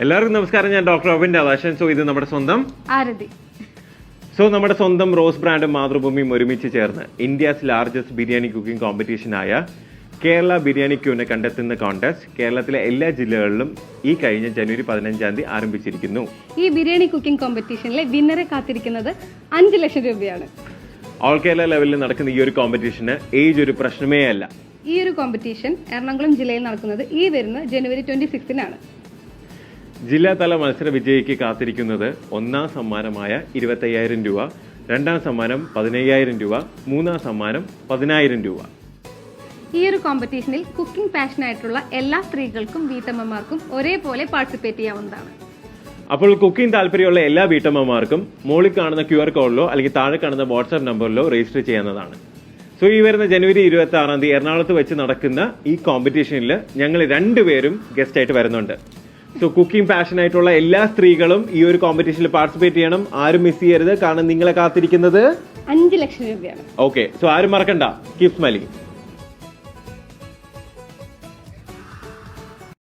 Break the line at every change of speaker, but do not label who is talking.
എല്ലാവർക്കും നമസ്കാരം. ഞാൻ ഡോക്ടർ അവിൻ രാധാകൃഷ്ണൻ. സോ ഇത് നമ്മുടെ സ്വന്തം
ആരതി.
നമ്മുടെ സ്വന്തം റോസ് ബ്രാൻഡും മാതൃഭൂമിയും ഒരുമിച്ച് ചേർന്ന് ഇന്ത്യസ് ലാർജസ്റ്റ് ബിരിയാണി കുക്കിംഗ് കോമ്പറ്റീഷനായ കേരള ബിരിയാണി ക്യൂനെ കണ്ടെത്തുന്ന കോൺടെസ്റ്റ് കേരളത്തിലെ എല്ലാ ജില്ലകളിലും ഈ കഴിഞ്ഞ ജനുവരി 15 ആരംഭിച്ചിരിക്കുന്നു.
ഈ ബിരിയാണി കുക്കിംഗ് കോമ്പറ്റീഷനിലെ വിന്നറെ കാത്തിരിക്കുന്നത് 5 ലക്ഷം രൂപയാണ്.
ഓൾ കേരള ലെവലിൽ നടക്കുന്ന ഈ ഒരു കോമ്പറ്റീഷന് ഏജ് ഒരു പ്രശ്നമേ അല്ല.
ഈ ഒരു കോമ്പറ്റീഷൻ എറണാകുളം ജില്ലയിൽ നടക്കുന്നത് ഈ വരുന്ന ജനുവരി 26
ജില്ലാതല മത്സര വിജയിക്ക് കാത്തിരിക്കുന്നത് ഒന്നാം സമ്മാനമായ 25,000 രൂപ, രണ്ടാം സമ്മാനം 15,000 രൂപ, മൂന്നാം സമ്മാനം 10,000 രൂപ.
ഈ ഒരു കോമ്പറ്റീഷനിൽ കുക്കിംഗ് പാഷനായിട്ടുള്ള എല്ലാ സ്ത്രീകൾക്കും വീട്ടമ്മമാർക്കും ഒരേപോലെ പാർട്ടിസിപ്പേറ്റ് ചെയ്യാവുന്നതാണ്.
അപ്പോൾ കുക്കിംഗ് താല്പര്യമുള്ള എല്ലാ വീട്ടമ്മമാർക്കും മുകളിൽ കാണുന്ന QR കോഡിലോ അല്ലെങ്കിൽ താഴെ കാണുന്ന വാട്സ്ആപ്പ് നമ്പറിലോ രജിസ്റ്റർ ചെയ്യാവുന്നതാണ്. ഈ വരുന്ന ജനുവരി 26 എറണാകുളത്ത് വെച്ച് നടക്കുന്ന ഈ കോമ്പറ്റീഷനിൽ ഞങ്ങൾ 2 പേരും ഗസ്റ്റ് ആയിട്ട് വരുന്നുണ്ട്. കുക്കിംഗ് പാഷൻ ആയിട്ടുള്ള എല്ലാ സ്ത്രീകളും ഈ ഒരു കോമ്പറ്റീഷനിൽ പാർട്ടിസിപ്പേറ്റ് ചെയ്യണം. ആരും മിസ് ചെയ്യരുത്. കാരണം നിങ്ങളെ കാത്തിരിക്കുന്നത്
5 ലക്ഷം രൂപയാണ്.
ഓക്കെ, ആരും മറക്കണ്ട. Keep smiling.